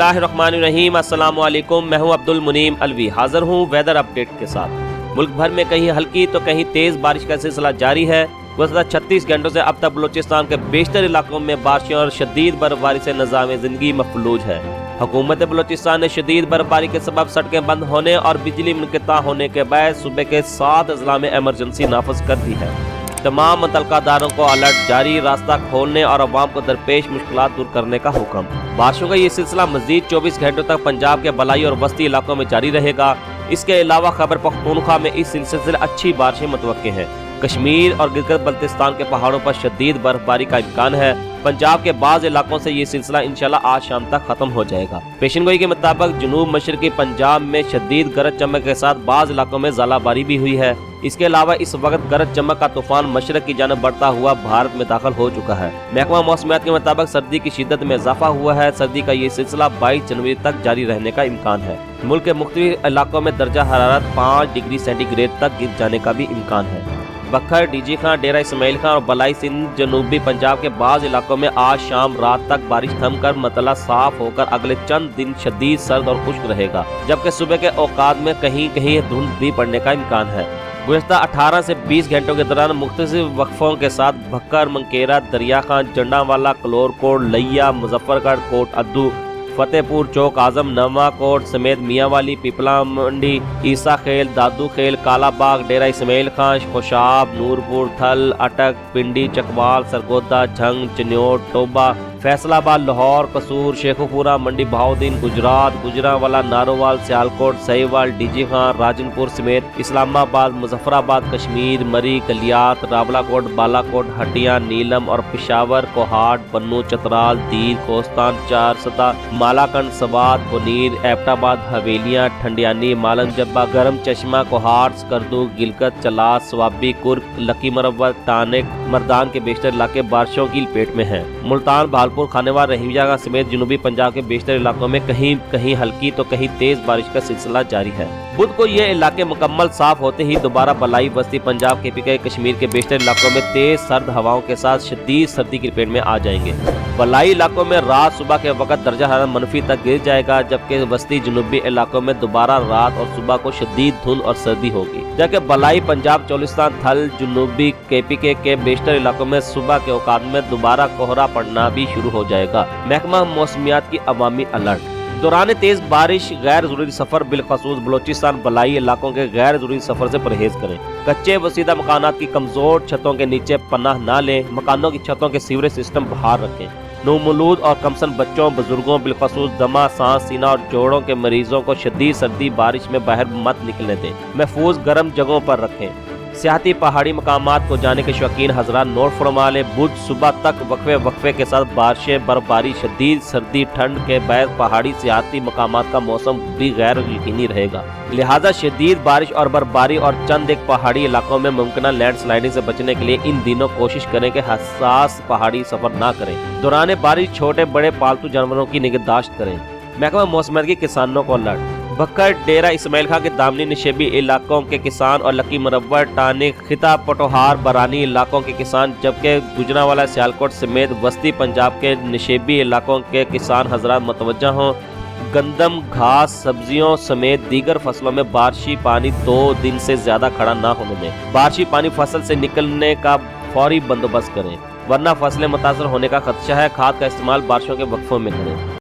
बिस्मिल्लाहिर्रहमानिर्रहीम। अस्सलाम वालेकुम। मैं हूं अब्दुल मुनीम अलवी, हाजिर हूं वेदर अपडेट के साथ। मुल्क भर में कहीं हल्की तो कहीं तेज बारिश का सिलसिला जारी है। गुज़श्ता 36 घंटों से अब तक बलूचिस्तान के बेशतर इलाकों में बारिशों और शदीद बर्फबारी से निज़ाम ज़िंदगी मफलूज है। हुकूमत बलूचिस्तान ने शदीद बर्फबारी के सबब सड़कें बंद होने और बिजली मुनक़ता होने के बाद सूबे के 7 अजला में एमरजेंसी नाफिज कर दी है। तमाम मुतल्लिक़ा को अलर्ट जारी, रास्ता खोलने और अवाम को दरपेश मुश्किलात दूर करने का हुक्म। बारिशों का ये सिलसिला मज़ीद 24 घंटों तक पंजाब के बलाई और वस्ती इलाकों में जारी रहेगा। इसके अलावा खैबर पख्तूनख्वा में इस सिलसिले से अच्छी बारिशें मुतवक्के हैं। कश्मीर और गिलगित बल्तिस्तान के पहाड़ों पर शदीद बर्फबारी का इम्कान है। पंजाब के बाज़ इलाकों से ये सिलसिला इंशाल्लाह आज शाम तक खत्म हो जाएगा। पेशनगोई के मुताबिक जनूब मशरकी पंजाब में शदीद गरज चमक के साथ बाज़ इलाकों में ज़ालाबारी भी हुई है। इसके अलावा इस वक्त गरज चमक का तूफान मशरक की जानब बढ़ता हुआ भारत में दाखिल हो चुका है। महकमा मौसमियात के मुताबिक सर्दी की शिद्दत में इजाफा हुआ है। सर्दी का ये सिलसिला 22 जनवरी तक जारी रहने का इम्कान है। मुल्क के मुख्तलिफ इलाकों में दर्जा हरारत 5 डिग्री सेंटीग्रेड तक गिर जाने का भी इम्कान है। बखर, डीजी खां, डेरा इस्माइल खां और बलाई सिंध जनूबी पंजाब के बाज़ इलाकों में आज शाम रात तक बारिश थमकर मतला साफ होकर अगले चंद दिन शदीद सर्द और खुश्क रहेगा, जबकि सुबह के औकात में कहीं कहीं धुंध भी पड़ने का इम्कान है। गुज़श्ता 18 से 20 घंटों के दौरान मुख्तलिफ वक्फों के साथ भक्कर, मंकेरा, दरिया खां, जंडावाला, कलोरकोट, लैया, मुजफ्फरगढ़, कोट अद्दू, फतेहपुर चौक, आजम नवाकोट समेत मियांवाली, पिपला मंडी, ईसा खेल, दादू खेल, कालाबाग, डेरा इस्माइल खां, खुशाब, नूरपुर, थल, अटक, पिंडी, चकवाल, सरगोदा, झंग, चन्योट, टोबा, फैसलाबाद, लाहौर, कसूर, शेखुपुरा, मंडी बहाउद्दीन, गुजरात, गुजरावाला, नारोवाल, सियालकोट, सहीवाल, डीजी खां, राजनपुर समेत इस्लामाबाद, मुजफ्फराबाद, कश्मीर, मरी, कलियात, रावलाकोट, बालाकोट, हटिया, नीलम और पिशावर, कोहाट, बन्नू, चतराल, दीर, कोस्तान, चारसता, मालाकंड, सवात, पुनीर, एबटाबाद, हवेलियां, ठंडियानी, मालन जब्बा, गरम चश्मा, कोहाट, स्कर्दू, गिलकत, चलास, स्वाबी, कुर्क, लकी मरवत, टानिक, मर्दान के बेशतर इलाके बारिशों की लपेट में हैं। मुल्तान, भालपुर, खानेवार, रहीमजागा समेत जनूबी पंजाब के बेशतर इलाकों में कहीं कहीं हल्की तो कहीं तेज बारिश का सिलसिला जारी है। बुध को ये इलाके मुकम्मल साफ होते ही दोबारा बलाई वस्ती पंजाब के पीके कश्मीर के बेशतर इलाकों में तेज सर्द हवाओं के साथ शदीद सर्दी की लपेट में आ जाएंगे। बलाई इलाकों में रात सुबह के वक्त दर्जा हरारत मनफी तक गिर जाएगा, जबकि वस्ती जनूबी इलाकों में दोबारा रात और सुबह को शदीद धुंध और सर्दी होगी, जबकि बलाई पंजाब, चोलिस्तान, थल, जनूबी केपीके के बेशतर इलाकों में सुबह के औकात में दोबारा कोहरा पड़ना भी शुरू हो जाएगा। महकमा मौसमियात की अवामी अलर्ट। दौरान तेज बारिश गैर जरूरी सफर बिलखसूस बलोचिस्तान बलाई इलाकों के गैर जरूरी सफर से परहेज करें। कच्चे वसीदा मकानात की कमजोर छतों के नीचे पनाह न लें। मकानों की छतों के सीवरेज सिस्टम बाहर रखें। नौमौलूद और कमसन बच्चों, बुजुर्गों, बिलखसूस दमा, सांस, सीना और जोड़ों के मरीजों को शदीद सर्दी बारिश में बाहर मत निकलने दें। महफूज गर्म जगहों पर रखें। सियाहती पहाड़ी मकामात को जाने के शौकीन हजरात नोट फरमा लें। बुध सुबह तक वक्फे के साथ बारिशें, बर्फबारी, शदीद सर्दी, ठंड के बाद पहाड़ी सियाहती मकामात का मौसम भी गैर यकीनी रहेगा। लिहाजा शदीद बारिश और बर्फबारी और चंद एक पहाड़ी इलाकों में मुमकिन लैंडस्लाइडिंग से बचने के लिए इन दिनों कोशिश करें कि हसास पहाड़ी सफर ना करें। दौरान बारिश छोटे बड़े पालतू जानवरों की निगहदाश्त करें। महकमा मौसमियात की किसानों को अलर्ट। बक्कर, डेरा इस्माइल खां के दामनी निशेबी इलाकों के किसान और लकी मरवर, टानिक, खिता, पटोहार, बरानी इलाकों के किसान, जबकि गुजरावाला, सियालकोट समेत वस्ती पंजाब के निशेबी इलाकों के किसान हजरात मुतवज्जा हों। गंदम, घास, सब्जियों समेत दीगर फसलों में बारिशी पानी 2 दिन से ज्यादा खड़ा ना होने दें। बारिशी पानी फसल से निकलने का फौरी बंदोबस्त करें, वरना फसलें मुतासर होने का खदशा है। खाद का इस्तेमाल बारिशों के वक्फों में करें।